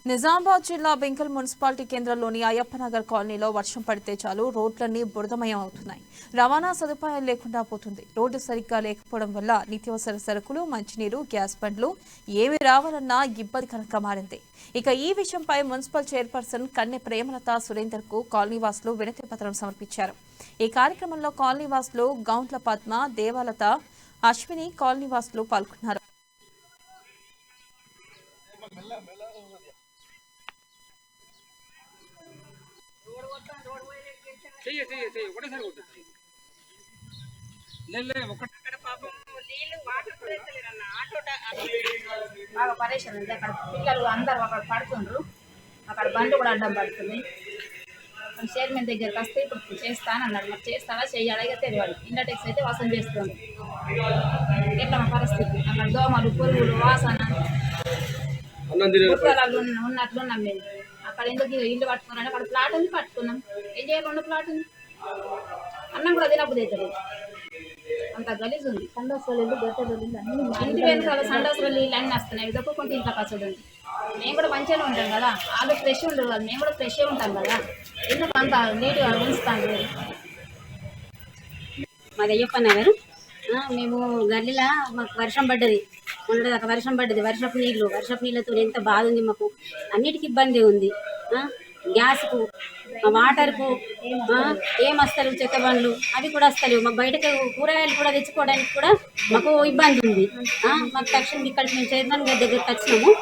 నిజామాబాద్ జిల్లా బెంకల్ మున్సిపాలిటీ కేంద్రంలోని అయ్యప్పనగర్ కాలనీలో వర్షం పడితే చాలు రోడ్లన్నీ బురదమయం అవుతున్నాయి. రవాణా సదుపాయం లేకుండా పోతుంది. రోడ్డు సరిగ్గా లేకపోవడం వల్ల నిత్యావసర సరుకులు, మంచినీరు, గ్యాస్ బండ్లు ఏమి రావాలన్నా ఇబ్బందికరంగా మారింది. ఇక ఈ విషయంపై మున్సిపల్ చైర్పర్సన్ కన్నె ప్రేమలత సురేందర్ కు కాలనీవాసులు వినతి పత్రం సమర్పించారు. ఈ కార్యక్రమంలో కాలనీవాసులు గౌంట్ల పద్మ, దేవాలత, అశ్విని కాలనీవాసులు పాల్గొన్నారు. బాగా పరేషాన్ ఉంది. అక్కడ పిల్లలు అందరూ అక్కడ పడుతుండ్రు, అక్కడ బండ్లు కూడా అడ్డం పడుతుంది. చైర్మన్ దగ్గరికి వస్తే ఇప్పుడు చేస్తానన్నాడు. మరి చేస్తాడా చెయ్యాలా ఇక తెలియాలి. ఇండర్ ట్యాక్స్ అయితే వసూలు చేస్తుంది. ఎట్లా మా పరిస్థితి? అక్కడ దోమలు, పురుగులు, వాసన ఉన్నట్లున్నాం మేము. అక్కడ ఎందుకు ఇల్లు పట్టుకున్నాం? అక్కడ ప్లాట్ ఉంది, పట్టుకున్నాం. ఏం చేయాలి? 2 ప్లాట్ ఉంది. అన్నం కూడా తినబుద్ధి అవుతుంది. అంత గలీజ్ ఉంది. ఇంటి వెనుకాల సండాసులు నీళ్ళు అన్నీ వస్తున్నాయి. దొక్కుకుంటే ఇంట్లో కసుడు ఉంది. మేము కూడా మంచిగానే ఉంటాం కదా, వాళ్ళు ఫ్రెష్ ఉండదు కదా, మేము కూడా ఫ్రెష్గా ఉంటాం కదా. ఎందుకు అంత నీట్గా ఉంచుతాను? మాది అయ్యప్ప నగర్. మేము గల్లీలో మాకు వర్షం పడ్డది, ఉండదు. వర్షం పడ్డది, వర్షపు నీళ్ళతో ఎంత బాధ ఉంది మాకు. అన్నిటికీ ఇబ్బంది ఉంది. గ్యాస్కు, వాటర్కు ఏం వస్తారు, చెత్త బండ్లు అవి కూడా వస్తలేవు. మాకు బయటకు కూరగాయలు కూడా తెచ్చుకోవడానికి కూడా మాకు ఇబ్బంది ఉంది. మాకు తక్షణం ఇక్కడికి మేము చైర్మన్ గారి దగ్గరికి వచ్చినాము.